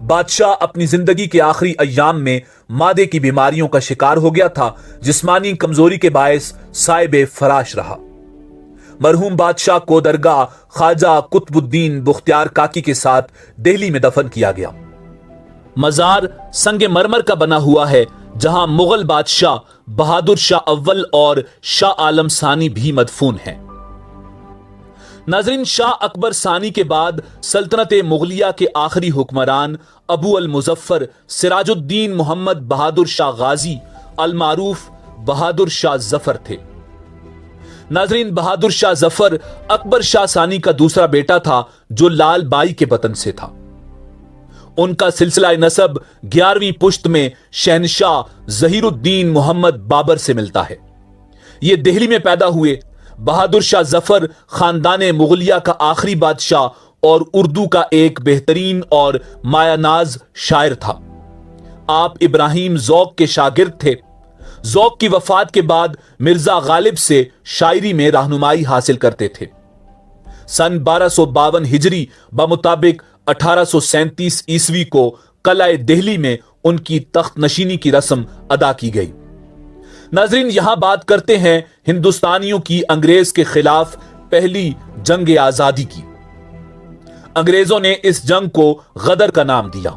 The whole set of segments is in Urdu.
بادشاہ اپنی زندگی کے آخری ایام میں معدے کی بیماریوں کا شکار ہو گیا تھا، جسمانی کمزوری کے باعث صاحب فراش رہا۔ مرحوم بادشاہ کو درگاہ خواجہ قطب الدین بختیار کاکی کے ساتھ دہلی میں دفن کیا گیا۔ مزار سنگ مرمر کا بنا ہوا ہے، جہاں مغل بادشاہ بہادر شاہ اول اور شاہ عالم ثانی بھی مدفون ہیں۔ ناظرین، شاہ اکبر ثانی کے بعد سلطنت مغلیہ کے آخری حکمران ابو المظفر سراج الدین محمد بہادر شاہ غازی المعروف بہادر شاہ ظفر تھے۔ ناظرین، بہادر شاہ ظفر اکبر شاہ ثانی کا دوسرا بیٹا تھا جو لال بائی کے وطن سے تھا۔ ان کا سلسلہ نسب 11ویں پشت میں شہنشاہ ظہیر الدین محمد بابر سے ملتا ہے۔ یہ دہلی میں پیدا ہوئے۔ بہادر شاہ ظفر خاندان مغلیہ کا آخری بادشاہ اور اردو کا ایک بہترین اور مایہ ناز شاعر تھا۔ آپ ابراہیم ذوق کے شاگرد تھے۔ ذوق کی وفات کے بعد مرزا غالب سے شاعری میں رہنمائی حاصل کرتے تھے۔ سن 1252 ہجری بمطابق 1837 عیسوی کو قلعہ دہلی میں ان کی تخت نشینی کی رسم ادا کی گئی۔ ناظرین، یہاں بات کرتے ہیں ہندوستانیوں کی انگریز کے خلاف پہلی جنگ آزادی کی۔ انگریزوں نے اس جنگ کو غدر کا نام دیا۔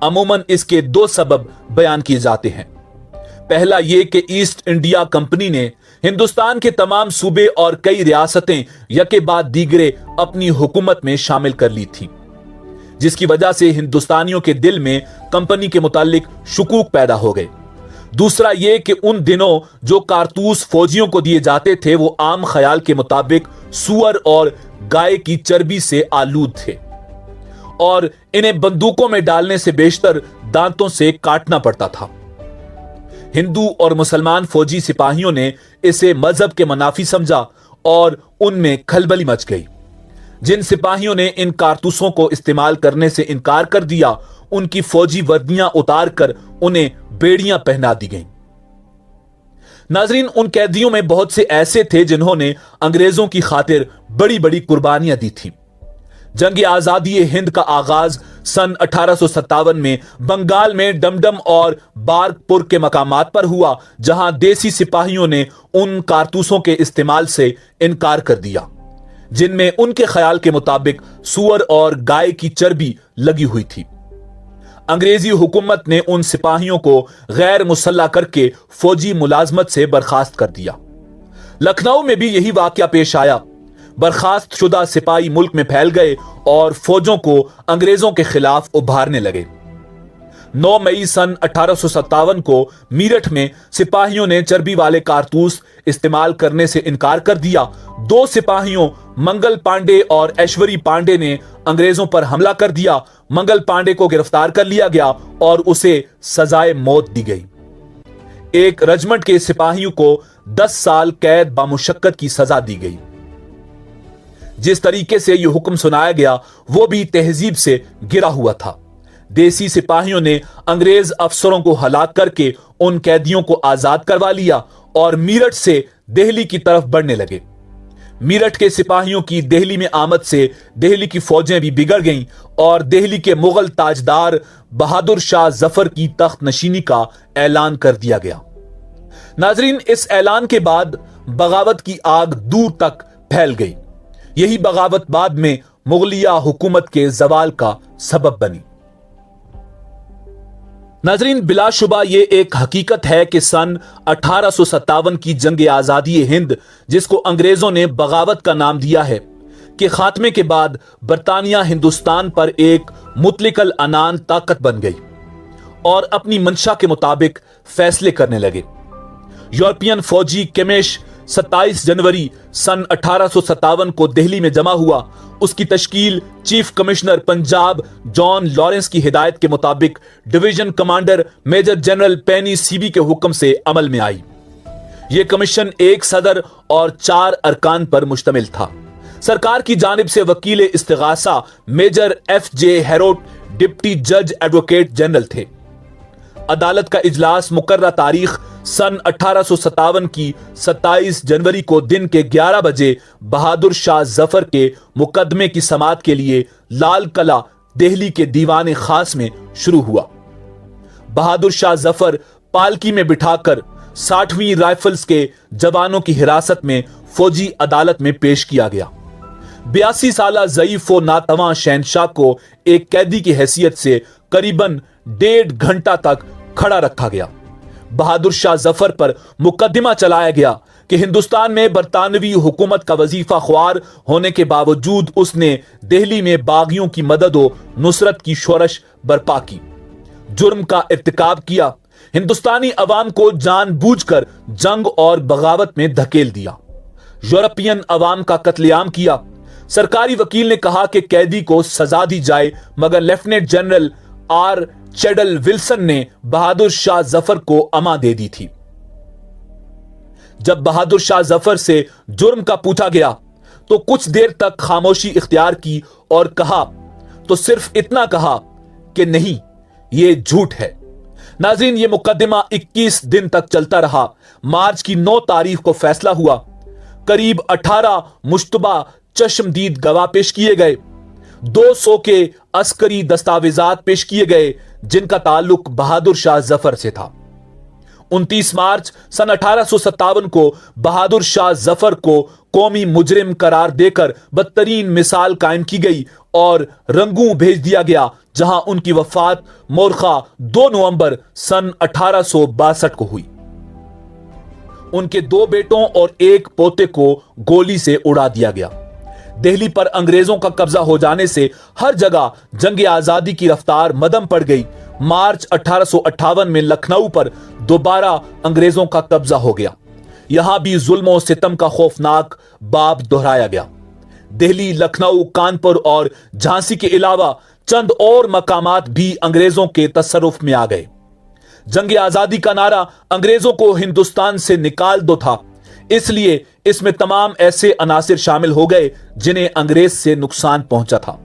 عموماً اس کے دو سبب بیان کیے جاتے ہیں۔ پہلا یہ کہ ایسٹ انڈیا کمپنی نے ہندوستان کے تمام صوبے اور کئی ریاستیں یکے بعد دیگرے اپنی حکومت میں شامل کر لی تھی، جس کی وجہ سے ہندوستانیوں کے دل میں کمپنی کے متعلق شکوک پیدا ہو گئے۔ دوسرا یہ کہ ان دنوں جو کارتوس فوجیوں کو دیے جاتے تھے وہ عام خیال کے مطابق سور اور گائے کی چربی سے آلود تھے اور انہیں بندوقوں میں ڈالنے سے بیشتر دانتوں سے کاٹنا پڑتا تھا۔ ہندو اور مسلمان فوجی سپاہیوں نے اسے مذہب کے منافی سمجھا اور ان میں کھلبلی مچ گئی۔ جن سپاہیوں نے ان کارتوسوں کو استعمال کرنے سے انکار کر دیا، ان کی فوجی وردیاں اتار کر انہیں بیڑیاں پہنا دی گئیں۔ ناظرین، ان قیدیوں میں بہت سے ایسے تھے جنہوں نے انگریزوں کی خاطر بڑی بڑی قربانیاں دی تھیں۔ جنگ آزادی ہند کا آغاز سن 1857 میں بنگال میں ڈمڈم اور بارک پور کے مقامات پر ہوا، جہاں دیسی سپاہیوں نے ان کارتوسوں کے استعمال سے انکار کر دیا جن میں ان کے خیال کے مطابق سور اور گائے کی چربی لگی ہوئی تھی۔ انگریزی حکومت نے ان سپاہیوں کو غیر مسلح کر کے فوجی ملازمت سے برخاست کر دیا۔ لکھنؤ میں بھی یہی واقعہ پیش آیا۔ برخاست شدہ سپاہی ملک میں پھیل گئے اور فوجوں کو انگریزوں کے خلاف ابھارنے لگے۔ 9 مئی سن 1857 کو میرٹھ میں سپاہیوں نے چربی والے کارتوس استعمال کرنے سے انکار کر دیا۔ 2 سپاہیوں منگل پانڈے اور ایشوری پانڈے نے انگریزوں پر حملہ کر دیا۔ منگل پانڈے کو گرفتار کر لیا گیا اور اسے سزائے موت دی گئی۔ ایک رجمنٹ کے سپاہیوں کو 10 سال قید بامشقت کی سزا دی گئی۔ جس طریقے سے یہ حکم سنایا گیا وہ بھی تہذیب سے گرا ہوا تھا۔ دیسی سپاہیوں نے انگریز افسروں کو ہلاک کر کے ان قیدیوں کو آزاد کروا لیا اور میرٹھ سے دہلی کی طرف بڑھنے لگے۔ میرٹھ کے سپاہیوں کی دہلی میں آمد سے دہلی کی فوجیں بھی بگڑ گئیں اور دہلی کے مغل تاجدار بہادر شاہ ظفر کی تخت نشینی کا اعلان کر دیا گیا۔ ناظرین، اس اعلان کے بعد بغاوت کی آگ دور تک پھیل گئی۔ یہی بغاوت بعد میں مغلیہ حکومت کے زوال کا سبب بنی۔ ناظرین، بلا شبہ یہ ایک حقیقت ہے کہ سن 1857 کی جنگ آزادی ہند، جس کو انگریزوں نے بغاوت کا نام دیا ہے، کے خاتمے کے بعد برطانیہ ہندوستان پر ایک مطلق العنان طاقت بن گئی اور اپنی منشا کے مطابق فیصلے کرنے لگے۔ یورپین فوجی کمیش 27 جنوری سن 1857 کو دہلی میں جمع ہوا۔ اس کی تشکیل چیف کمشنر پنجاب جان لارنس کی ہدایت کے مطابق ڈویژن کمانڈر میجر جنرل پینی سیبی کے حکم سے عمل میں آئی۔ یہ کمیشن ایک صدر اور 4 ارکان پر مشتمل تھا۔ سرکار کی جانب سے وکیل استغاثہ میجر ایف جے ہیروٹ ڈپٹی جج ایڈوکیٹ جنرل تھے۔ عدالت کا اجلاس مقررہ تاریخ سن 1857 کی 27 جنوری کو دن کے 11 بجے بہادر شاہ ظفر کے مقدمے کی سماعت کے لیے لال قلعہ دہلی کے دیوان خاص میں شروع ہوا۔ بہادر شاہ ظفر پالکی میں بٹھا کر 60ویں رائفلز کے جوانوں کی حراست میں فوجی عدالت میں پیش کیا گیا۔ 82 سالہ ضعیف و ناتواں شہنشاہ کو ایک قیدی کی حیثیت سے قریباً 1.5 گھنٹہ تک کھڑا رکھا گیا۔ بہادر شاہ ظفر پر مقدمہ چلایا گیا کہ ہندوستان میں برطانوی حکومت کا وظیفہ خوار ہونے کے باوجود اس نے دہلی میں باغیوں کی مدد و نصرت کی شورش برپا کی، جرم کا ارتکاب کیا، ہندوستانی عوام کو جان بوجھ کر جنگ اور بغاوت میں دھکیل دیا، یورپین عوام کا قتل عام کیا۔ سرکاری وکیل نے کہا کہ قیدی کو سزا دی جائے، مگر لیفٹیننٹ جنرل آر چیڈل ولسن نے بہادر شاہ ظفر کو اما دے دی تھی۔ جب بہادر شاہ ظفر سے جرم کا پوچھا گیا تو کچھ دیر تک خاموشی اختیار کی اور کہا تو صرف اتنا کہا کہ نہیں، یہ جھوٹ ہے۔ ناظرین، یہ مقدمہ 21 دن تک چلتا رہا۔ مارچ کی 9 تاریخ کو فیصلہ ہوا۔ قریب 18 مشتبہ چشمدید گواہ پیش کیے گئے، 200 کے عسکری دستاویزات پیش کیے گئے جن کا تعلق بہادر شاہ ظفر سے تھا۔ 29 مارچ سن 1857 کو بہادر شاہ ظفر کو قومی مجرم قرار دے کر بدترین مثال قائم کی گئی اور رنگوں بھیج دیا گیا، جہاں ان کی وفات مورخہ 2 نومبر سن 1862 کو ہوئی۔ ان کے 2 بیٹوں اور 1 پوتے کو گولی سے اڑا دیا گیا۔ دہلی پر انگریزوں کا قبضہ ہو جانے سے ہر جگہ جنگ آزادی کی رفتار مدھم پڑ گئی۔ مارچ 1858 میں لکھنؤ پر دوبارہ انگریزوں کا قبضہ ہو گیا۔ یہاں بھی ظلم و ستم کا خوفناک باب دہرایا گیا۔ دہلی، لکھنؤ، کانپور اور جھانسی کے علاوہ چند اور مقامات بھی انگریزوں کے تصرف میں آ گئے۔ جنگ آزادی کا نعرہ انگریزوں کو ہندوستان سے نکال دو تھا، اس لیے اس میں تمام ایسے عناصر شامل ہو گئے جنہیں انگریز سے نقصان پہنچا تھا۔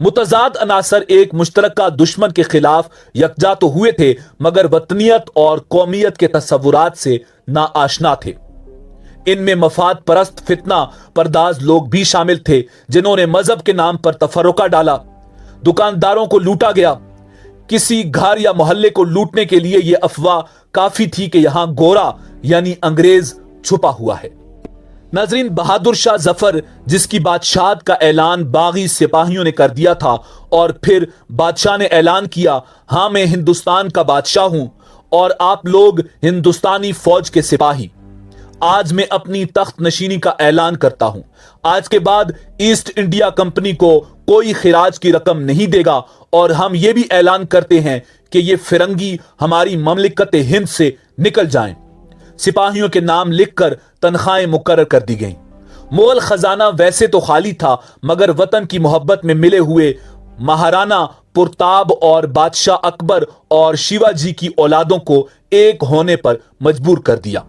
متضاد عناصر ایک مشترکہ دشمن کے خلاف یکجا تو ہوئے تھے، مگر وطنیت اور قومیت کے تصورات سے ناآشنا تھے۔ ان میں مفاد پرست فتنہ پرداز لوگ بھی شامل تھے جنہوں نے مذہب کے نام پر تفرقہ ڈالا۔ دکانداروں کو لوٹا گیا۔ کسی گھر یا محلے کو لوٹنے کے لیے یہ افواہ کافی تھی کہ یہاں گورا یعنی انگریز چھپا ہوا ہے۔ ناظرین، بہادر شاہ ظفر، جس کی بادشاہت کا اعلان باغی سپاہیوں نے کر دیا تھا، اور پھر بادشاہ نے اعلان کیا، ہاں میں ہندوستان کا بادشاہ ہوں اور آپ لوگ ہندوستانی فوج کے سپاہی، آج میں اپنی تخت نشینی کا اعلان کرتا ہوں۔ آج کے بعد ایسٹ انڈیا کمپنی کو کوئی خراج کی رقم نہیں دے گا، اور ہم یہ بھی اعلان کرتے ہیں کہ یہ فرنگی ہماری مملکت ہند سے نکل جائیں۔ سپاہیوں کے نام لکھ کر تنخواہیں مقرر کر دی گئیں۔ مغل خزانہ ویسے تو خالی تھا، مگر وطن کی محبت میں ملے ہوئے مہارانا پرتاب اور بادشاہ اکبر اور شیوا جی کی اولادوں کو ایک ہونے پر مجبور کر دیا۔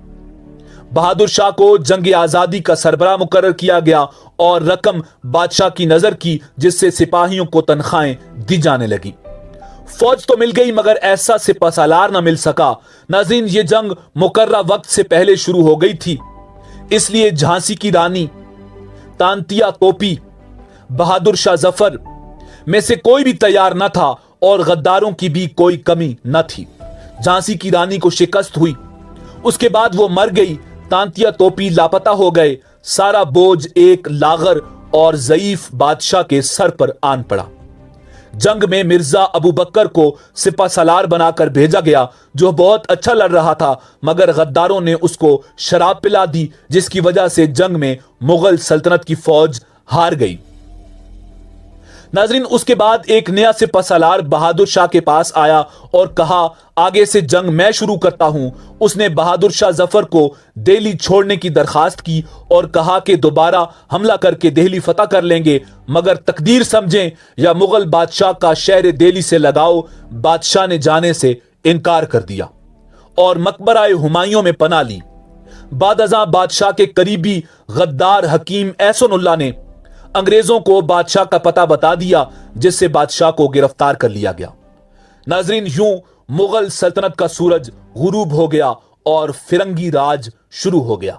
بہادر شاہ کو جنگ آزادی کا سربراہ مقرر کیا گیا اور رقم بادشاہ کی نظر کی، جس سے سپاہیوں کو تنخواہیں دی جانے لگی۔ فوج تو مل گئی مگر ایسا سپہ سالار نہ مل سکا۔ ناظرین، یہ جنگ مقررہ وقت سے پہلے شروع ہو گئی تھی، اس لیے جھانسی کی رانی تانتیا توپی بہادر شاہ ظفر میں سے کوئی بھی تیار نہ تھا اور غداروں کی بھی کوئی کمی نہ تھی۔ جھانسی کی رانی کو شکست ہوئی، اس کے بعد وہ مر گئی۔ تانتیا توپی لاپتہ ہو گئے۔ سارا بوجھ ایک لاغر اور ضعیف بادشاہ کے سر پر آن پڑا۔ جنگ میں مرزا ابو بکر کو سپہ سالار بنا کر بھیجا گیا، جو بہت اچھا لڑ رہا تھا، مگر غداروں نے اس کو شراب پلا دی، جس کی وجہ سے جنگ میں مغل سلطنت کی فوج ہار گئی۔ ناظرین، اس کے بعد ایک نیا سپہ سالار بہادر شاہ کے پاس آیا اور کہا، آگے سے جنگ میں شروع کرتا ہوں۔ اس نے بہادر شاہ ظفر کو دہلی چھوڑنے کی درخواست کی اور کہا کہ دوبارہ حملہ کر کے دہلی فتح کر لیں گے، مگر تقدیر سمجھیں یا مغل بادشاہ کا شہر دہلی سے لگاؤ۔ بادشاہ نے جانے سے انکار کر دیا اور مقبرہ ہمایوں میں پناہ لی۔ بعد ازاں بادشاہ کے قریبی غدار حکیم احسن اللہ نے انگریزوں کو بادشاہ کا پتہ بتا دیا، جس سے بادشاہ کو گرفتار کر لیا گیا۔ ناظرین، یوں مغل سلطنت کا سورج غروب ہو گیا اور فرنگی راج شروع ہو گیا۔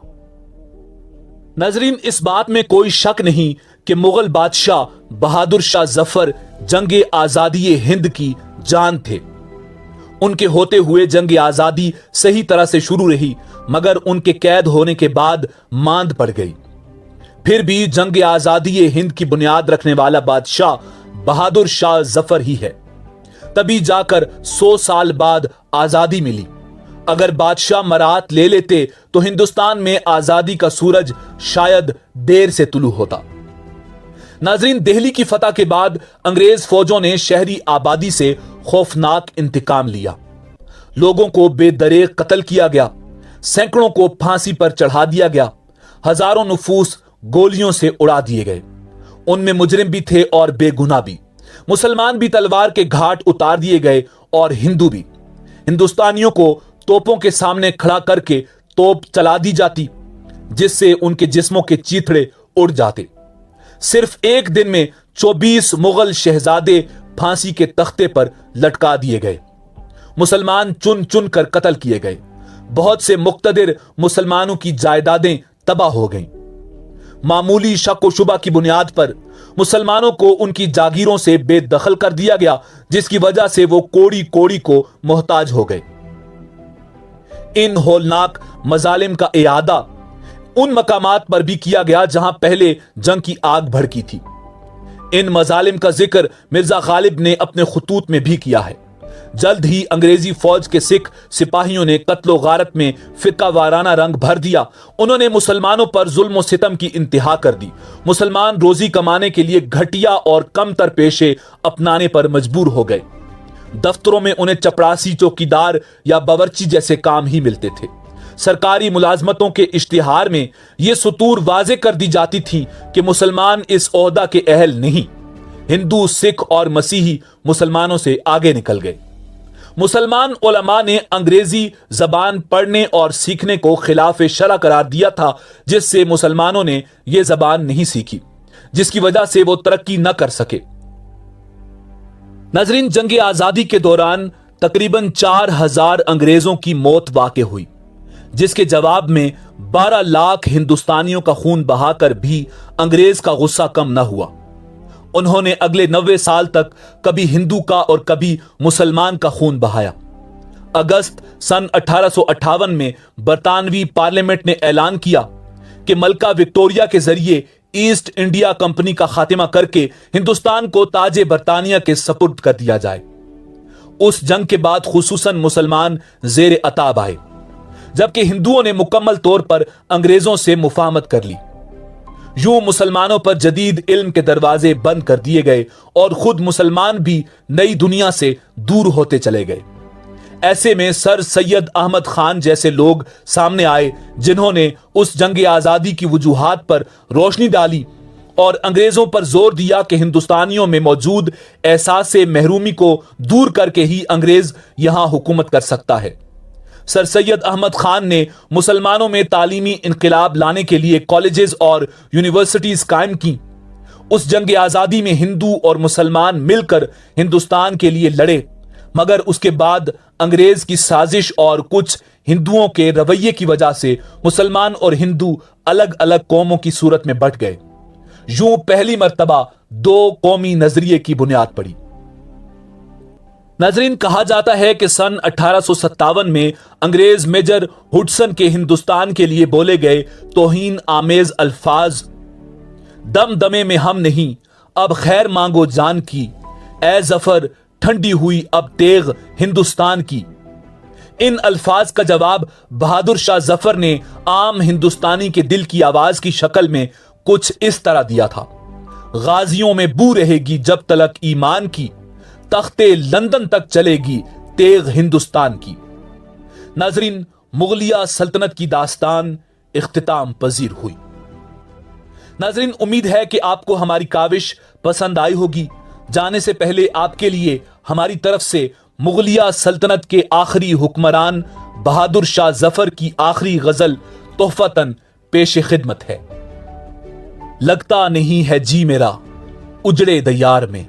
ناظرین، اس بات میں کوئی شک نہیں کہ مغل بادشاہ بہادر شاہ ظفر جنگ آزادی ہند کی جان تھے۔ ان کے ہوتے ہوئے جنگ آزادی صحیح طرح سے شروع رہی، مگر ان کے قید ہونے کے بعد ماند پڑ گئی۔ پھر بھی جنگ آزادی ہند کی بنیاد رکھنے والا بادشاہ بہادر شاہ ظفر ہی ہے، تبھی جا کر 100 سال بعد آزادی ملی۔ اگر بادشاہ مرات لے لیتے تو ہندوستان میں آزادی کا سورج شاید دیر سے طلوع ہوتا۔ ناظرین، دہلی کی فتح کے بعد انگریز فوجوں نے شہری آبادی سے خوفناک انتقام لیا۔ لوگوں کو بے دریغ قتل کیا گیا، سینکڑوں کو پھانسی پر چڑھا دیا گیا، ہزاروں نفوس گولیوں سے اڑا دیے گئے۔ ان میں مجرم بھی تھے اور بے گناہ بھی۔ مسلمان بھی تلوار کے گھاٹ اتار دیے گئے اور ہندو بھی۔ ہندوستانیوں کو توپوں کے سامنے کھڑا کر کے توپ چلا دی جاتی، جس سے ان کے جسموں کے چیتھڑے اڑ جاتے۔ صرف ایک دن میں 24 مغل شہزادے پھانسی کے تختے پر لٹکا دیے گئے۔ مسلمان چن چن کر قتل کیے گئے۔ بہت سے مقتدر مسلمانوں کی جائیدادیں تباہ ہو گئیں۔ معمولی شک و شبہ کی بنیاد پر مسلمانوں کو ان کی جاگیروں سے بے دخل کر دیا گیا، جس کی وجہ سے وہ کوڑی کوڑی کو محتاج ہو گئے۔ ان ہولناک مظالم کا اعادہ ان مقامات پر بھی کیا گیا جہاں پہلے جنگ کی آگ بھڑکی تھی۔ ان مظالم کا ذکر مرزا غالب نے اپنے خطوط میں بھی کیا ہے۔ جلد ہی انگریزی فوج کے سکھ سپاہیوں نے قتل و غارت میں فرقہ وارانہ رنگ بھر دیا۔ انہوں نے مسلمانوں پر ظلم و ستم کی انتہا کر دی۔ مسلمان روزی کمانے کے لیے گھٹیا اور کم تر پیشے اپنانے پر مجبور ہو گئے۔ دفتروں میں انہیں چپڑاسی، چوکیدار یا باورچی جیسے کام ہی ملتے تھے۔ سرکاری ملازمتوں کے اشتہار میں یہ سطور واضح کر دی جاتی تھی کہ مسلمان اس عہدہ کے اہل نہیں۔ ہندو، سکھ اور مسیحی مسلمانوں سے آگے نکل گئے۔ مسلمان علماء نے انگریزی زبان پڑھنے اور سیکھنے کو خلاف شرع قرار دیا تھا، جس سے مسلمانوں نے یہ زبان نہیں سیکھی، جس کی وجہ سے وہ ترقی نہ کر سکے۔ ناظرین، جنگ آزادی کے دوران تقریباً 4000 انگریزوں کی موت واقع ہوئی، جس کے جواب میں 12 لاکھ ہندوستانیوں کا خون بہا کر بھی انگریز کا غصہ کم نہ ہوا۔ انہوں نے اگلے 90 سال تک کبھی ہندو کا اور کبھی مسلمان کا خون بہایا۔ اگست سن 1858 میں برطانوی پارلیمنٹ نے اعلان کیا کہ ملکہ وکٹوریہ کے ذریعے ایسٹ انڈیا کمپنی کا خاتمہ کر کے ہندوستان کو تاج برطانیہ کے سپرد کر دیا جائے۔ اس جنگ کے بعد خصوصاً مسلمان زیر عتاب آئے، جبکہ ہندوؤں نے مکمل طور پر انگریزوں سے مفاہمت کر لی۔ یوں مسلمانوں پر جدید علم کے دروازے بند کر دیے گئے اور خود مسلمان بھی نئی دنیا سے دور ہوتے چلے گئے۔ ایسے میں سر سید احمد خان جیسے لوگ سامنے آئے، جنہوں نے اس جنگ آزادی کی وجوہات پر روشنی ڈالی اور انگریزوں پر زور دیا کہ ہندوستانیوں میں موجود احساس محرومی کو دور کر کے ہی انگریز یہاں حکومت کر سکتا ہے۔ سر سید احمد خان نے مسلمانوں میں تعلیمی انقلاب لانے کے لیے کالجز اور یونیورسٹیز قائم کی۔ اس جنگ آزادی میں ہندو اور مسلمان مل کر ہندوستان کے لیے لڑے، مگر اس کے بعد انگریز کی سازش اور کچھ ہندوؤں کے رویے کی وجہ سے مسلمان اور ہندو الگ الگ قوموں کی صورت میں بٹ گئے۔ یوں پہلی مرتبہ 2 قومی نظریے کی بنیاد پڑی۔ ناظرین، کہا جاتا ہے کہ سن 1857 میں انگریز میجر ہڈسن کے ہندوستان کے لیے بولے گئے توہین آمیز الفاظ، دم دمے میں ہم نہیں، اب خیر مانگو جان کی، اے ظفر ٹھنڈی ہوئی اب تیغ ہندوستان کی۔ ان الفاظ کا جواب بہادر شاہ ظفر نے عام ہندوستانی کے دل کی آواز کی شکل میں کچھ اس طرح دیا تھا: غازیوں میں بو رہے گی جب تلک ایمان کی، تختے لندن تک چلے گی تیغ ہندوستان کی۔ ناظرین، مغلیہ سلطنت کی داستان اختتام پذیر ہوئی۔ ناظرین، امید ہے کہ آپ کو ہماری کاوش پسند آئی ہوگی۔ جانے سے پہلے آپ کے لیے ہماری طرف سے مغلیہ سلطنت کے آخری حکمران بہادر شاہ ظفر کی آخری غزل تحفتاً پیش خدمت ہے۔ لگتا نہیں ہے جی میرا اجڑے دیار میں،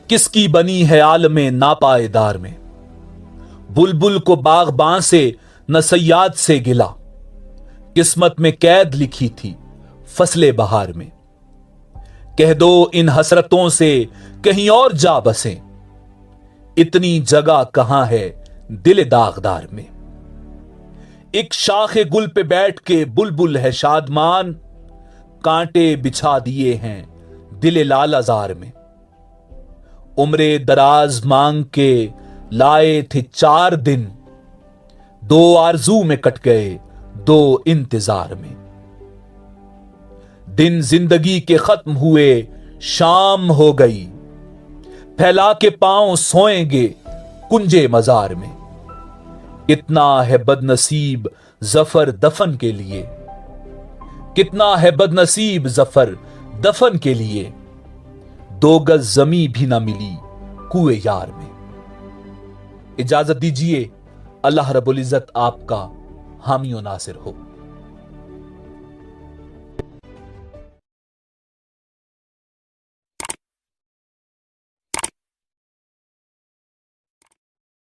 کس کی بنی ہے عالم ناپائیدار میں، بلبل کو باغباں سے نہ صیاد سے گلا، قسمت میں قید لکھی تھی فصل بہار میں۔ کہہ دو ان حسرتوں سے کہیں اور جا بسیں، اتنی جگہ کہاں ہے دل داغدار میں۔ ایک شاخ گل پہ بیٹھ کے بلبل ہے شادمان، کانٹے بچھا دیے ہیں دل لال آزار میں۔ عمر دراز مانگ کے لائے تھے 4 دن، 2 آرزو میں کٹ گئے 2 انتظار میں۔ دن زندگی کے ختم ہوئے شام ہو گئی، پھیلا کے پاؤں سوئیں گے کنجے مزار میں۔ کتنا ہے بد نصیب ظفر دفن کے لیے، کتنا ہے بد نصیب ظفر دفن کے لیے، 2 گز زمیں بھی نہ ملی کوئے یار میں۔ اجازت دیجیے، اللہ رب العزت آپ کا حامی و ناصر ہو۔